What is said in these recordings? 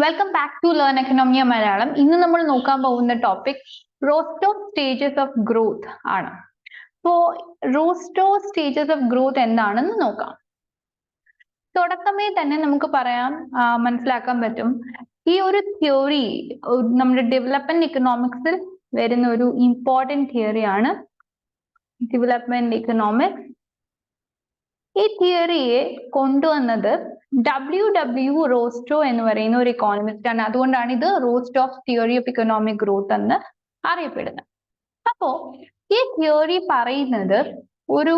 Welcome back to Learn Economy Malayalam. ഇന്ന് നമ്മൾ നോക്കാൻ പോകുന്ന ടോപ്പിക് റോസ്റ്റോ സ്റ്റേജസ് ഓഫ് ഗ്രോത്ത് ആണ്. അപ്പോൾ റോസ്റ്റോ സ്റ്റേജസ് ഓഫ് ഗ്രോത്ത് എന്താണെന്ന് നോക്കാം. തുടക്കമേ തന്നെ നമുക്ക് പറയാം, മനസ്സിലാക്കാൻ പറ്റും, ഈ ഒരു തിയറി നമ്മുടെ ഡെവലപ്മെന്റ് ഇക്കണോമിക്സിൽ വരുന്ന ഒരു ഇമ്പോർട്ടന്റ് തിയറിയാണ് ഡെവലപ്മെന്റ് ഇക്കണോമിക്സ്. ഈ തിയറിയെ കൊണ്ടുവന്നത് W റോസ്റ്റോ എന്ന് പറയുന്ന ഒരു ഇക്കോണമിസ്റ്റ് ആണ്. അതുകൊണ്ടാണ് ഇത് റോസ്റ്റോസ് തിയറി ഓഫ് ഇക്കണോമിക് ഗ്രോത്ത് എന്ന് അറിയപ്പെടുന്നത്. അപ്പോ ഈ തിയറി പറയുന്നത് ഒരു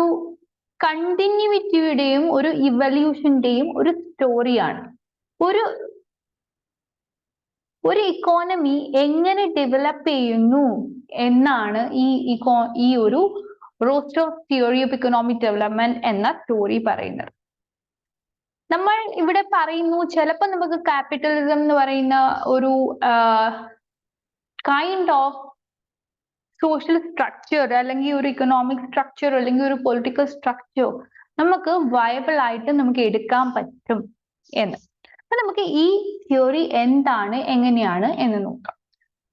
കണ്ടിന്യൂവിറ്റിയുടെയും ഒരു ഇവല്യൂഷന്റെയും ഒരു സ്റ്റോറിയാണ്. ഒരു ഇക്കോണമി എങ്ങനെ ഡെവലപ്പ് ചെയ്യുന്നു എന്നാണ് ഈ ഒരു റോസ്റ്റോസ് തിയറി ഓഫ് ഇക്കണോമിക് ഡെവലപ്മെന്റ് എന്ന സ്റ്റോറി പറയുന്നത്. നമ്മൾ ഇവിടെ പറയുന്നു, ചിലപ്പോൾ നമുക്ക് ക്യാപിറ്റലിസം എന്ന് പറയുന്ന ഒരു കൈൻഡ് ഓഫ് സോഷ്യൽ സ്ട്രക്ചർ അല്ലെങ്കിൽ ഒരു ഇക്കണോമിക് സ്ട്രക്ചർ അല്ലെങ്കിൽ ഒരു പൊളിറ്റിക്കൽ സ്ട്രക്ചർ നമുക്ക് വയബിൾ ആയിട്ട് നമുക്ക് എടുക്കാൻ പറ്റും എന്ന്. അപ്പൊ നമുക്ക് ഈ തിയറി എന്താണ്, എങ്ങനെയാണ് എന്ന് നോക്കാം.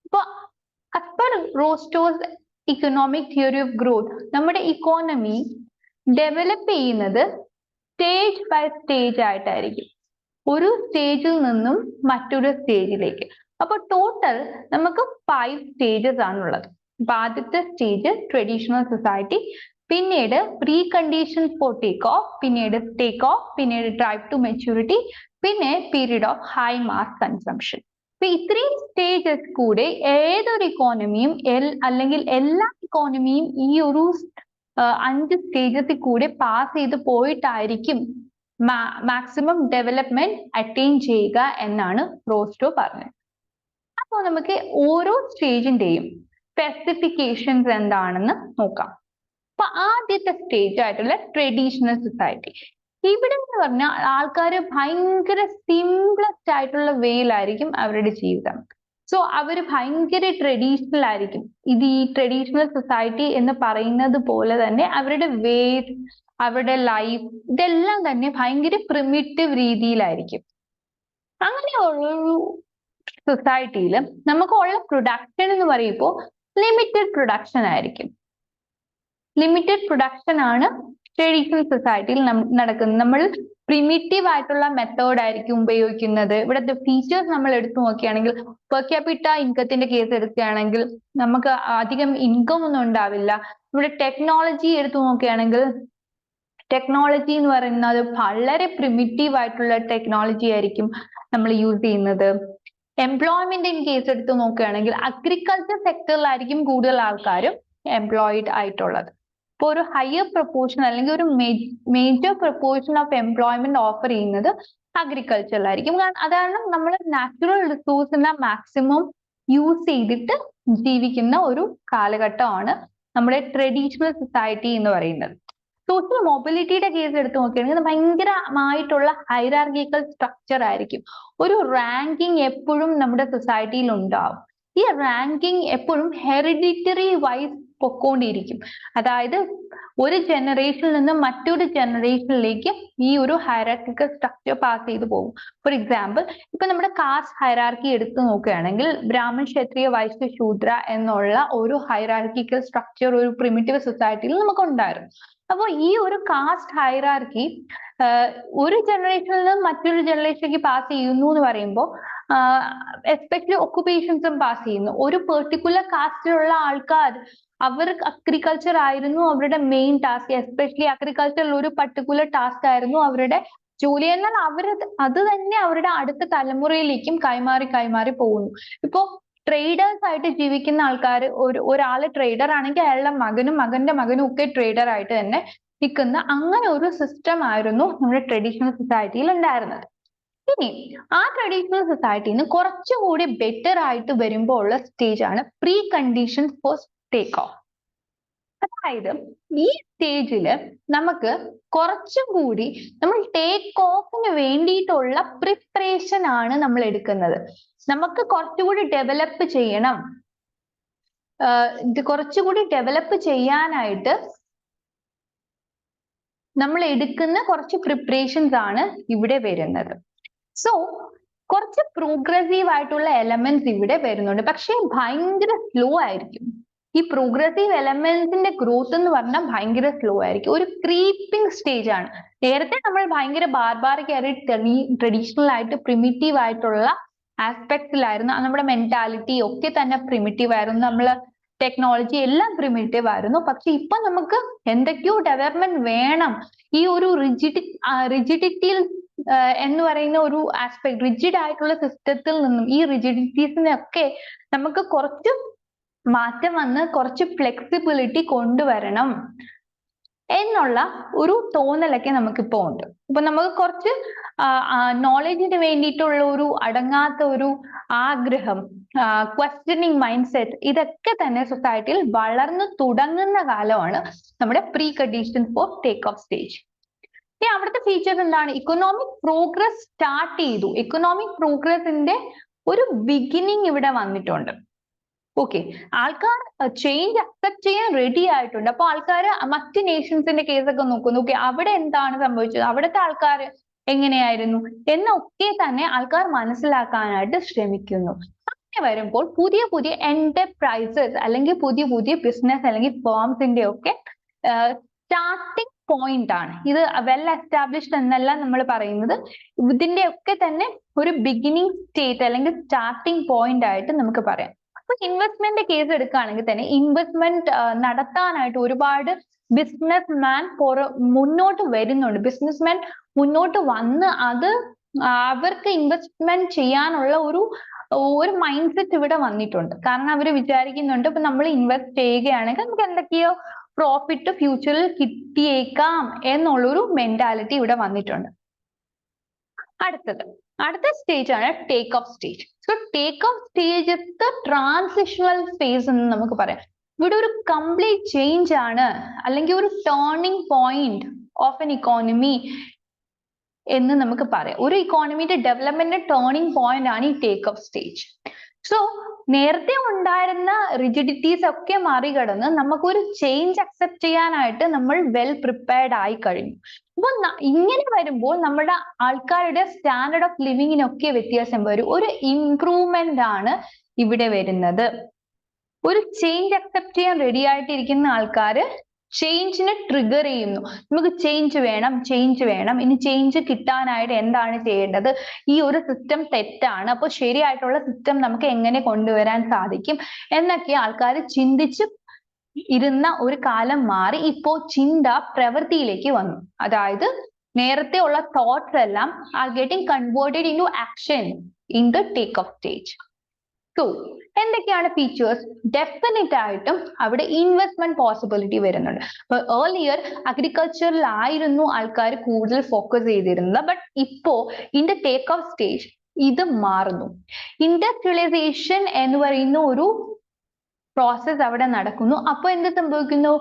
അപ്പൊ as per Rostow's economic theory of growth, നമ്മുടെ ഇക്കോണമി ഡെവലപ്പ് ചെയ്യുന്നത് സ്റ്റേജ് ബൈ സ്റ്റേജ് ആയിട്ടായിരിക്കും, ഒരു സ്റ്റേജിൽ നിന്നും മറ്റൊരു സ്റ്റേജിലേക്ക്. അപ്പൊ ടോട്ടൽ നമുക്ക് 5 സ്റ്റേജസ് ആണുള്ളത്. അപ്പൊ ആദ്യത്തെ സ്റ്റേജ് ട്രഡീഷണൽ സൊസൈറ്റി, പിന്നീട് pre condition for take off, പിന്നീട് ടേക്ക് ഓഫ്, പിന്നീട് ഡ്രൈവ് ടു മെച്യൂരിറ്റി, പിന്നെ period of high mass consumption. അപ്പൊ ഇത്രയും സ്റ്റേജസ് കൂടെ ഏതൊരു ഇക്കോണമിയും അല്ലെങ്കിൽ എല്ലാ ഇക്കോണമിയും ഈ ഒരു 5 സ്റ്റേജസിൽ കൂടെ പാസ് ചെയ്ത് പോയിട്ടായിരിക്കും മാക്സിമം ഡെവലപ്മെന്റ് അറ്റൈൻ ചെയ്യുക എന്നാണ് റോസ്റ്റോ പറഞ്ഞത്. അപ്പോൾ നമുക്ക് ഓരോ സ്റ്റേജിന്റെയും സ്പെസിഫിക്കേഷൻസ് എന്താണെന്ന് നോക്കാം. അപ്പൊ ആദ്യത്തെ സ്റ്റേജ് ആയിട്ടുള്ള ട്രഡീഷണൽ സൊസൈറ്റി, ഇവിടെ എന്ന് പറഞ്ഞാൽ ആൾക്കാർ ഭയങ്കര സിംപ്ലസ്റ്റ് ആയിട്ടുള്ള വേയിലായിരിക്കും അവരുടെ ജീവിതം. സോ അവർ ഭയങ്കര ട്രഡീഷണൽ ആയിരിക്കും. ഇത് ഈ ട്രഡീഷണൽ സൊസൈറ്റി എന്ന് പറയുന്നത് പോലെ തന്നെ അവരുടെ വേസ്, അവരുടെ ലൈഫ്, ഇതെല്ലാം തന്നെ ഭയങ്കര പ്രിമിറ്റീവ് രീതിയിലായിരിക്കും. അങ്ങനെയുള്ളൊരു സൊസൈറ്റിയിൽ നമുക്കുള്ള പ്രൊഡക്ഷൻ എന്ന് പറയുമ്പോൾ ലിമിറ്റഡ് പ്രൊഡക്ഷൻ ആയിരിക്കും. ലിമിറ്റഡ് പ്രൊഡക്ഷൻ ആണ് ട്രഡീഷണൽ സൊസൈറ്റിയിൽ നടക്കുന്നത്. നമ്മൾ പ്രിമിറ്റീവ് ആയിട്ടുള്ള മെത്തേഡ് ആയിരിക്കും ഉപയോഗിക്കുന്നത്. ഇവിടുത്തെ ഫീച്ചേഴ്സ് നമ്മൾ എടുത്തു നോക്കുകയാണെങ്കിൽ, പെർ ക്യാപിറ്റ ഇൻകത്തിന്റെ കേസ് എടുക്കുകയാണെങ്കിൽ നമുക്ക് അധികം ഇൻകം ഒന്നും ഉണ്ടാവില്ല. ഇവിടെ ടെക്നോളജി എടുത്തു നോക്കുകയാണെങ്കിൽ ടെക്നോളജി എന്ന് പറയുന്നത് വളരെ പ്രിമിറ്റീവ് ആയിട്ടുള്ള ടെക്നോളജി ആയിരിക്കും നമ്മൾ യൂസ് ചെയ്യുന്നത്. എംപ്ലോയ്മെന്റിന്റെ കേസ് എടുത്തു നോക്കുകയാണെങ്കിൽ അഗ്രികൾച്ചർ സെക്ടറിലായിരിക്കും കൂടുതൽ ആൾക്കാരും എംപ്ലോയിഡ് ആയിട്ടുള്ളത്. ഇപ്പോൾ ഒരു ഹയർ പ്രൊപ്പോർഷൻ അല്ലെങ്കിൽ ഒരു major proportion of employment offer ചെയ്യുന്നത് അഗ്രികൾച്ചറിലായിരിക്കും. അതാണ് നമ്മൾ നാച്ചുറൽ റിസോഴ്സിനെ മാക്സിമം യൂസ് ചെയ്തിട്ട് ജീവിക്കുന്ന ഒരു കാലഘട്ടമാണ് നമ്മുടെ ട്രഡീഷണൽ സൊസൈറ്റി എന്ന് പറയുന്നത്. സോഷ്യൽ മൊബിലിറ്റിയുടെ കേസ് എടുത്ത് നോക്കുകയാണെങ്കിൽ ഭയങ്കരമായിട്ടുള്ള ഹൈറാർക്കിക്കൽ സ്ട്രക്ചർ ആയിരിക്കും. ഒരു റാങ്കിങ് എപ്പോഴും നമ്മുടെ സൊസൈറ്റിയിൽ ഉണ്ടാവും. ഈ റാങ്കിങ് എപ്പോഴും ഹെറിഡിറ്ററി വൈസ് പൊക്കോണ്ടിരിക്കും. അതായത് ഒരു ജനറേഷനിൽ നിന്ന് മറ്റൊരു ജനറേഷനിലേക്ക് ഈ ഒരു ഹൈറാർക്കിക്കൽ സ്ട്രക്ചർ പാസ് ചെയ്തു പോകും. ഫോർ എക്സാമ്പിൾ, ഇപ്പൊ നമ്മുടെ കാസ്റ്റ് ഹൈറാർക്കി എടുത്തു നോക്കുകയാണെങ്കിൽ ബ്രാഹ്മൺ, ക്ഷത്രിയ, വൈശ്യ, ശൂദ്ര എന്നുള്ള ഒരു ഹൈറാർക്കിക്കൽ സ്ട്രക്ചർ ഒരു പ്രിമിറ്റീവ് സൊസൈറ്റിയിൽ നമുക്ക് ഉണ്ടായിരുന്നു. അപ്പോൾ ഈ ഒരു കാസ്റ്റ് ഹൈറാർക്കി ഒരു ജനറേഷനിൽ നിന്ന് മറ്റൊരു ജനറേഷനിലേക്ക് പാസ് ചെയ്യുന്നു എന്ന് പറയുമ്പോൾ എസ്പെഷ്യലി ഒക്കുപേഷൻസും പാസ് ചെയ്യുന്നു. ഒരു പെർട്ടിക്കുലർ കാസ്റ്റിലുള്ള ആൾക്കാർ അവർ അഗ്രികൾച്ചർ ആയിരുന്നു അവരുടെ മെയിൻ ടാസ്ക്. എസ്പെഷ്യലി അഗ്രികൾച്ചറിൽ ഒരു പർട്ടിക്കുലർ ടാസ്ക് ആയിരുന്നു അവരുടെ ജോലി. എന്നാൽ അത് തന്നെ അവരുടെ അടുത്ത തലമുറയിലേക്കും കൈമാറി പോകുന്നു. ഇപ്പോ ട്രേഡേഴ്സ് ആയിട്ട് ജീവിക്കുന്ന ആൾക്കാർ, ഒരാള് ട്രേഡർ ആണെങ്കിൽ അയാളുടെ മകനും മകന്റെ മകനും ഒക്കെ ട്രേഡർ ആയിട്ട് തന്നെ നിൽക്കുന്ന അങ്ങനെ ഒരു സിസ്റ്റം ആയിരുന്നു നമ്മുടെ ട്രഡീഷണൽ സൊസൈറ്റിയിൽ ഉണ്ടായിരുന്നത്. ഇനി ആ ട്രഡീഷണൽ സൊസൈറ്റിന്ന് കുറച്ചുകൂടി ബെറ്റർ ആയിട്ട് വരുമ്പോൾ ഉള്ള സ്റ്റേജ് ആണ് pre condition for take off. അതായത് ഈ സ്റ്റേജില് നമുക്ക് കുറച്ചും കൂടി നമ്മൾ ടേക്ക് ഓഫിന് വേണ്ടിയിട്ടുള്ള പ്രിപ്പറേഷൻ ആണ് നമ്മൾ എടുക്കുന്നത്. നമുക്ക് കുറച്ചുകൂടി ഡെവലപ്പ് ചെയ്യണം, ഇത് കുറച്ചുകൂടി ഡെവലപ്പ് ചെയ്യാനായിട്ട് നമ്മൾ എടുക്കുന്ന കുറച്ച് പ്രിപ്പറേഷൻസ് ആണ് ഇവിടെ വരുന്നത്. സോ കുറച്ച് പ്രോഗ്രസീവ് ആയിട്ടുള്ള എലമെന്റ്സ് ഇവിടെ വരുന്നുണ്ട്, പക്ഷെ ഭയങ്കര സ്ലോ ആയിരിക്കും. ഈ പ്രോഗ്രസീവ് എലമെന്റ്സിന്റെ ഗ്രോത്ത് എന്ന് പറഞ്ഞാൽ ഭയങ്കര സ്ലോ ആയിരിക്കും, ഒരു ക്രീപ്പിംഗ് സ്റ്റേജ് ആണ്. നേരത്തെ നമ്മൾ ഭയങ്കര ബാർബാറിക് ആയിട്ട് ട്രഡീഷണൽ ആയിട്ട് പ്രിമിറ്റീവ് ആയിട്ടുള്ള ആസ്പെക്ട്സിലായിരുന്നു, നമ്മുടെ മെന്റാലിറ്റി ഒക്കെ തന്നെ പ്രിമിറ്റീവ് ആയിരുന്നു, നമ്മള് ടെക്നോളജി എല്ലാം പ്രിമിറ്റീവ് ആയിരുന്നു. പക്ഷെ ഇപ്പൊ നമുക്ക് എന്തൊക്കെയോ ഡെവലപ്മെന്റ് വേണം. ഈ ഒരു റിജിഡിറ്റിയിൽ എന്ന് പറയുന്ന ഒരു ആസ്പെക്ട്, റിജിഡ് ആയിട്ടുള്ള സിസ്റ്റത്തിൽ നിന്നും ഈ റിജിഡിറ്റീസിനൊക്കെ നമുക്ക് കുറച്ച് മാറ്റം വന്ന് കുറച്ച് ഫ്ലെക്സിബിലിറ്റി കൊണ്ടുവരണം എന്നുള്ള ഒരു തോന്നലൊക്കെ നമുക്കിപ്പോ ഉണ്ട്. അപ്പൊ നമുക്ക് കുറച്ച് നോളജിന് വേണ്ടിയിട്ടുള്ള ഒരു അടങ്ങാത്ത ഒരു ആഗ്രഹം, ക്വസ്റ്റ്യനിങ് മൈൻഡ് സെറ്റ്, ഇതൊക്കെ തന്നെ സൊസൈറ്റിയിൽ വളർന്നു തുടങ്ങുന്ന കാലമാണ് നമ്മുടെ pre condition for take off stage. ഇനി അവിടുത്തെ ഫീച്ചേഴ്സ് എന്താണ്? ഇക്കണോമിക് പ്രോഗ്രസ് സ്റ്റാർട്ട് ചെയ്തു, ഇക്കണോമിക് പ്രോഗ്രസിന്റെ ഒരു ബിഗിനിങ് ഇവിടെ വന്നിട്ടുണ്ട്. ഓക്കെ, ആൾക്കാർ ചേഞ്ച് അക്സെപ്റ്റ് ചെയ്യാൻ റെഡി ആയിട്ടുണ്ട്. അപ്പൊ ആൾക്കാർ മറ്റ് നേഷൻസിന്റെ കേസൊക്കെ നോക്കുന്നു, ഓക്കെ അവിടെ എന്താണ് സംഭവിച്ചത്, അവിടുത്തെ ആൾക്കാർ എങ്ങനെയായിരുന്നു എന്നൊക്കെ തന്നെ ആൾക്കാർ മനസ്സിലാക്കാനായിട്ട് ശ്രമിക്കുന്നു. അങ്ങനെ വരുമ്പോൾ പുതിയ പുതിയ എന്റർപ്രൈസസ് അല്ലെങ്കിൽ പുതിയ പുതിയ ബിസിനസ് അല്ലെങ്കിൽ ഫേംസിന്റെ ഒക്കെ സ്റ്റാർട്ടിംഗ് പോയിന്റ് ആണ് ഇത്. വെൽ എസ്റ്റാബ്ലിഷ്ഡ് എന്നല്ല നമ്മൾ പറയുന്നത്, ഇതിന്റെ ഒക്കെ തന്നെ ഒരു ബിഗിനിങ് സ്റ്റേറ്റ് അല്ലെങ്കിൽ സ്റ്റാർട്ടിംഗ് പോയിന്റ് ആയിട്ട് നമുക്ക് പറയാം. അപ്പൊ ഇൻവെസ്റ്റ്മെന്റ് കേസ് എടുക്കുകയാണെങ്കിൽ തന്നെ ഇൻവെസ്റ്റ്മെന്റ് നടത്താനായിട്ട് ഒരുപാട് ബിസിനസ്മാൻ മുന്നോട്ട് വരുന്നുണ്ട്. ബിസിനസ്മാൻ മുന്നോട്ട് വന്ന് അത് അവർക്ക് ഇൻവെസ്റ്റ്മെന്റ് ചെയ്യാനുള്ള ഒരു മൈൻഡ് സെറ്റ് ഇവിടെ വന്നിട്ടുണ്ട്. കാരണം അവർ വിചാരിക്കുന്നുണ്ട് ഇപ്പൊ നമ്മൾ ഇൻവെസ്റ്റ് ചെയ്യുകയാണെങ്കിൽ നമുക്ക് എന്തൊക്കെയോ പ്രോഫിറ്റ് ഫ്യൂച്ചറിൽ കിട്ടിയേക്കാം എന്നുള്ളൊരു മെന്റാലിറ്റി ഇവിടെ വന്നിട്ടുണ്ട്. അടുത്ത സ്റ്റേജ് ആണ് take off stage. So take off stage transitional phase എന്ന് നമുക്ക് പറയാം. ഇവിടെ ഒരു കംപ്ലീറ്റ് ചേഞ്ച് ആണ് അല്ലെങ്കിൽ ഒരു turning point of N economy എന്ന് നമുക്ക് പറയാം. ഒരു ഇക്കോണമിയുടെ ഡെവലപ്മെന്റ് ടേണിംഗ് പോയിന്റ് ആണ് ഈ ടേക്ക് ഓഫ് സ്റ്റേജ്. സോ നേരത്തെ ഉണ്ടായിരുന്ന റിജിഡിറ്റീസ് ഒക്കെ മറികടന്ന് നമുക്കൊരു ചേഞ്ച് അക്സെപ്റ്റ് ചെയ്യാനായിട്ട് നമ്മൾ വെൽ പ്രിപ്പയർഡ് ആയി കഴിഞ്ഞു. അപ്പൊ ഇങ്ങനെ വരുമ്പോൾ നമ്മുടെ ആൾക്കാരുടെ സ്റ്റാൻഡേർഡ് ഓഫ് ലിവിങ്ങിനൊക്കെ വ്യത്യാസം വരും, ഒരു ഇംപ്രൂവ്മെന്റ് ആണ് ഇവിടെ വരുന്നത്. ഒരു ചേഞ്ച് അക്സെപ്റ്റ് ചെയ്യാൻ റെഡി ആയിട്ടിരിക്കുന്ന ആൾക്കാര് ചേഞ്ചിനെ ട്രിഗർ ചെയ്യുന്നു. നമുക്ക് ചേഞ്ച് വേണം, ഇനി ചേഞ്ച് കിട്ടാനായിട്ട് എന്താണ് ചെയ്യേണ്ടത്, ഈ ഒരു സിസ്റ്റം തെറ്റാണ്, അപ്പൊ ശരിയായിട്ടുള്ള സിസ്റ്റം നമുക്ക് എങ്ങനെ കൊണ്ടുവരാൻ സാധിക്കും എന്നൊക്കെ ആൾക്കാർ ചിന്തിച്ച് ഇരുന്ന ഒരു കാലം മാറി ഇപ്പോ ചിന്ത പ്രവൃത്തിയിലേക്ക് വന്നു. അതായത് നേരത്തെ ഉള്ള തോട്ട്സ് എല്ലാം are getting converted into action in the take off stage. So എന്തൊക്കെയാണ് ഫീച്ചേഴ്സ്? ഡെഫിനറ്റ് ആയിട്ടും അവിടെ ഇൻവെസ്റ്റ്മെന്റ് പോസിബിലിറ്റി വരുന്നുണ്ട്. ഏർലിയർ അഗ്രികൾച്ചറിലായിരുന്നു ആൾക്കാർ കൂടുതൽ ഫോക്കസ് ചെയ്തിരുന്നത്, ബട്ട് ഇപ്പോ in the take off stage ഇത് മാറുന്നു. ഇൻഡസ്ട്രിയലൈസേഷൻ എന്ന് പറയുന്ന ഒരു പ്രോസസ് അവിടെ നടക്കുന്നു. അപ്പൊ എന്ത് സംഭവിക്കുന്നു?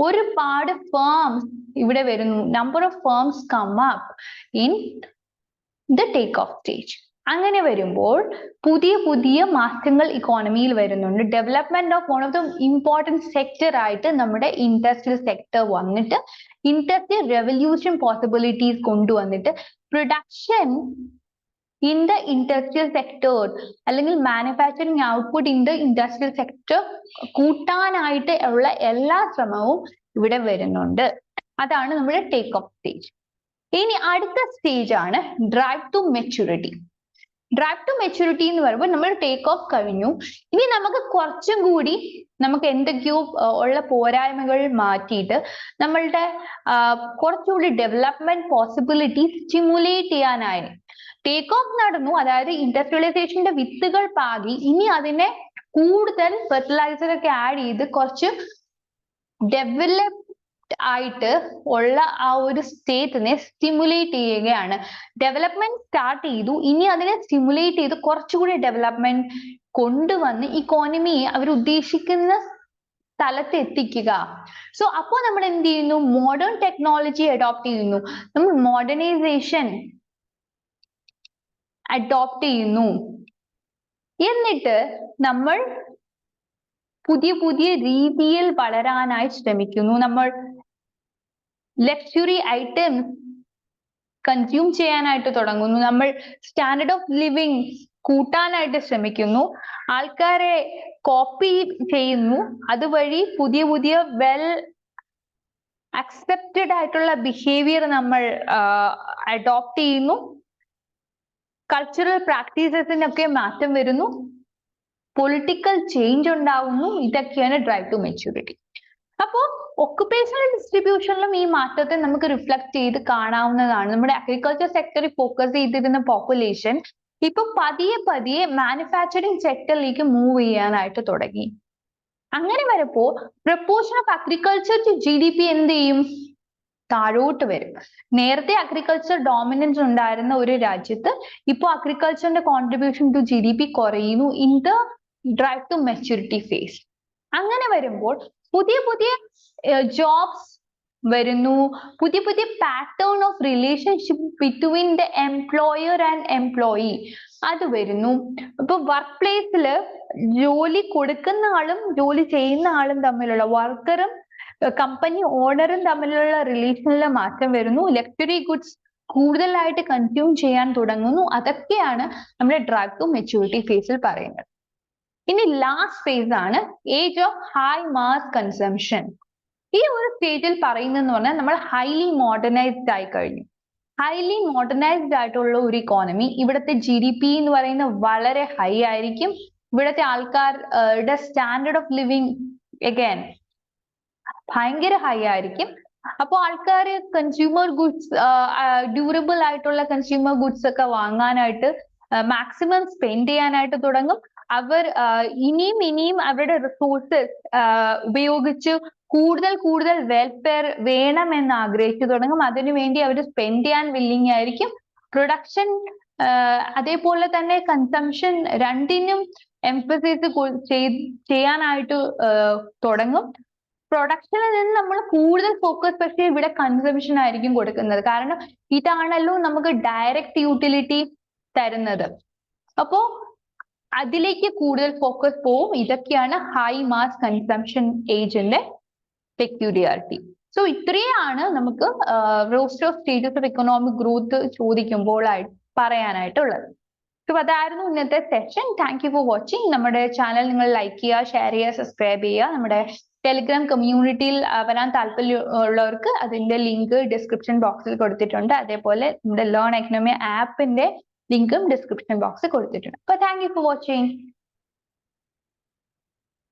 ഒരുപാട് ഫേംസ് ഇവിടെ വരുന്നു. Number of firms come up in the take off stage. അങ്ങനെ വരുമ്പോൾ പുതിയ പുതിയ മാറ്റങ്ങൾ ഇക്കോണമിയിൽ വരുന്നുണ്ട്. Development of one of the important sector ആയിട്ട് നമ്മുടെ ഇൻഡസ്ട്രിയൽ സെക്ടർ വന്നിട്ട് ഇൻഡസ്ട്രിയൽ റെവല്യൂഷൻ പോസിബിലിറ്റീസ് കൊണ്ടുവന്നിട്ട് production in the industrial sector അല്ലെങ്കിൽ manufacturing output in the industrial sector കൂട്ടാനായിട്ട് ഉള്ള എല്ലാ ശ്രമവും ഇവിടെ വരുന്നുണ്ട്. അതാണ് നമ്മുടെ ടേക്ക് ഓഫ് സ്റ്റേജ്. ഇനി അടുത്ത സ്റ്റേജ് ആണ് drive to maturity. Drive to maturity എന്ന് പറയുമ്പോൾ നമ്മൾ ടേക്ക് ഓഫ് കഴിഞ്ഞു, ഇനി നമുക്ക് കുറച്ചും കൂടി നമുക്ക് എന്തൊക്കെയോ ഉള്ള പോരായ്മകൾ മാറ്റിയിട്ട് നമ്മളുടെ കുറച്ചുകൂടി ഡെവലപ്മെന്റ് പോസിബിലിറ്റി സ്റ്റിമുലേറ്റ് ചെയ്യാനായി ടേക്ക് ഓഫ് നടന്നു. അതായത് ഇൻഡസ്ട്രിയലൈസേഷന്റെ വിത്തുകൾ പാകി, ഇനി അതിനെ കൂടുതൽ ഫെർട്ടിലൈസർ ഒക്കെ ആഡ് ചെയ്ത് കുറച്ച് ഡെവലപ്ഡ് ആയിട്ട് ഉള്ള ആ ഒരു സ്റ്റേറ്റിനെ സ്റ്റിമുലേറ്റ് ചെയ്യുകയാണ്. ഡെവലപ്മെന്റ് സ്റ്റാർട്ട് ചെയ്തു, ഇനി അതിനെ സ്റ്റിമുലേറ്റ് ചെയ്ത് കുറച്ചുകൂടി ഡെവലപ്മെന്റ് കൊണ്ടുവന്ന് ഇക്കോണമിയെ അവർ ഉദ്ദേശിക്കുന്ന സ്ഥലത്ത് എത്തിക്കുക. സോ അപ്പോൾ നമ്മൾ എന്ത് ചെയ്യുന്നു? മോഡേൺ ടെക്നോളജി അഡോപ്റ്റ് ചെയ്യുന്നു, നമ്മൾ മോഡേണൈസേഷൻ അഡോപ്റ്റ് ചെയ്യുന്നു. എന്നിട്ട് നമ്മൾ പുതിയ പുതിയ രീതിയിൽ വളരാനായി ശ്രമിക്കുന്നു. നമ്മൾ ലക്ഷറി ഐറ്റംസ് കൺസ്യൂം ചെയ്യാനായിട്ട് തുടങ്ങുന്നു, നമ്മൾ സ്റ്റാൻഡേർഡ് ഓഫ് ലിവിങ് കൂട്ടാനായിട്ട് ശ്രമിക്കുന്നു, ആൾക്കാരെ കോപ്പി ചെയ്യുന്നു, അതുവഴി പുതിയ പുതിയ വെൽ അക്സെപ്റ്റഡ് ആയിട്ടുള്ള ബിഹേവിയർ നമ്മൾ അഡോപ്റ്റ് ചെയ്യുന്നു, കൾച്ചറൽ പ്രാക്ടീസസിനൊക്കെ മാറ്റം വരുന്നു, പൊളിറ്റിക്കൽ ചേഞ്ച് ഉണ്ടാവുന്നു. ഇതൊക്കെയാണ് ഡ്രൈവ് ടു മെച്യൂരിറ്റി. അപ്പോ ഒക്കുപേഷണൽ ഡിസ്ട്രിബ്യൂഷനിലും ഈ മാറ്റത്തെ നമുക്ക് റിഫ്ലക്ട് ചെയ്ത് കാണാവുന്നതാണ്. നമ്മുടെ അഗ്രികൾച്ചർ സെക്ടറിൽ ഫോക്കസ് ചെയ്തിരുന്ന പോപ്പുലേഷൻ ഇപ്പൊ പതിയെ പതിയെ മാനുഫാക്ചറിങ് സെക്ടറിലേക്ക് മൂവ് ചെയ്യാനായിട്ട് തുടങ്ങി. അങ്ങനെ വരുമ്പോ proportion of agriculture to GDP എന്ത് ചെയ്യും? താഴോട്ട് വരും. നേരത്തെ അഗ്രികൾച്ചർ ഡോമിനൻസ് ഉണ്ടായിരുന്ന ഒരു രാജ്യത്ത് ഇപ്പോൾ അഗ്രികൾച്ചറിന്റെ കോൺട്രിബ്യൂഷൻ ടു GDP കുറയുന്നു in the drive to maturity phase. അങ്ങനെ വരുമ്പോൾ പുതിയ പുതിയ ജോബ്സ് വരുന്നു, പുതിയ പുതിയ pattern of relationship between the employer and employee അത് വരുന്നു. ഇപ്പൊ വർക്ക് പ്ലേസിൽ ജോലി കൊടുക്കുന്ന ആളും ജോലി ചെയ്യുന്ന ആളും തമ്മിലുള്ള, വർക്കറും കമ്പനി ഓണറും തമ്മിലുള്ള റിലേഷനിലെ മാറ്റം വരുന്നു. ലക്ഷറി ഗുഡ്സ് കൂടുതലായിട്ട് കൺസ്യൂം ചെയ്യാൻ തുടങ്ങുന്നു. അതൊക്കെയാണ് നമ്മുടെ ഡ്രൈവ് ടു മെച്യൂരിറ്റി ഫേസിൽ പറയുന്നത്. ഇനി ലാസ്റ്റ് ഫേസ് ആണ് age of high mass consumption. ഈ ഒരു സ്റ്റേജിൽ പറയുന്നതെന്ന് പറഞ്ഞാൽ നമ്മൾ ഹൈലി മോഡേണൈസ്ഡ് ആയി കഴിഞ്ഞു. ഹൈലി മോഡേണൈസ്ഡ് ആയിട്ടുള്ള ഒരു ഇക്കോണമി, ഇവിടുത്തെ GDP എന്ന് പറയുന്നത് വളരെ ഹൈ ആയിരിക്കും. ഇവിടുത്തെ ആൾക്കാരുടെ സ്റ്റാൻഡേർഡ് ഓഫ് ലിവിങ് അഗൈൻ ഭയങ്കര ഹൈ ആയിരിക്കും. അപ്പോൾ ആൾക്കാർ കൺസ്യൂമർ ഗുഡ്സ്, ഡ്യൂറബിൾ ആയിട്ടുള്ള കൺസ്യൂമർ ഗുഡ്സ് ഒക്കെ വാങ്ങാനായിട്ട് മാക്സിമം സ്പെൻഡ് ചെയ്യാനായിട്ട് തുടങ്ങും. അവർ ഇനിയും അവരുടെ റിസോഴ്സസ് ഉപയോഗിച്ച് കൂടുതൽ കൂടുതൽ വെൽഫെയർ വേണമെന്ന് ആഗ്രഹിച്ചു തുടങ്ങും. അതിനുവേണ്ടി അവർ സ്പെൻഡ് ചെയ്യാൻ വില്ലിങ് ആയിരിക്കും. പ്രൊഡക്ഷൻ അതേപോലെ തന്നെ കൺസംഷൻ രണ്ടിനും എംഫസൈസ് ചെയ്യാനായിട്ട് തുടങ്ങും. പ്രൊഡക്ഷനിൽ നിന്ന് നമ്മൾ കൂടുതൽ ഫോക്കസ് പക്ഷേ ഇവിടെ കൺസംഷൻ ആയിരിക്കും കൊടുക്കുന്നത്. കാരണം ഇതാണല്ലോ നമുക്ക് ഡയറക്റ്റ് യൂട്ടിലിറ്റി തരുന്നത്. അപ്പോ അതിലേക്ക് കൂടുതൽ ഫോക്കസ് പോവും. ഇതൊക്കെയാണ് ഹൈ മാസ് കൺസംഷൻ ഏജിന്റെ പെക്യൂലിയാരിറ്റി. സോ ഇത്രയാണ് നമുക്ക് Rostow of stages of economic growth ചോദിക്കുമ്പോൾ പറയാനായിട്ടുള്ളത്. സോ അതായിരുന്നു ഇന്നത്തെ session. Thank you for watching. നമ്മുടെ ചാനൽ നിങ്ങൾ ലൈക്ക് ചെയ്യുക, ഷെയർ ചെയ്യുക, സബ്സ്ക്രൈബ് ചെയ്യുക. നമ്മുടെ ടെലിഗ്രാം കമ്മ്യൂണിറ്റിയിൽ വരാൻ താല്പര്യമുള്ളവർക്ക് അതിന്റെ ലിങ്ക് ഡിസ്ക്രിപ്ഷൻ ബോക്സിൽ കൊടുത്തിട്ടുണ്ട്. അതേപോലെ നമ്മുടെ ലേൺ എക്കണോമി ആപ്പിന്റെ ലിങ്കും ഡിസ്ക്രിപ്ഷൻ ബോക്സിൽ കൊടുത്തിട്ടുണ്ട്. അപ്പോൾ താങ്ക് യു ഫോർ വാച്ചിങ്.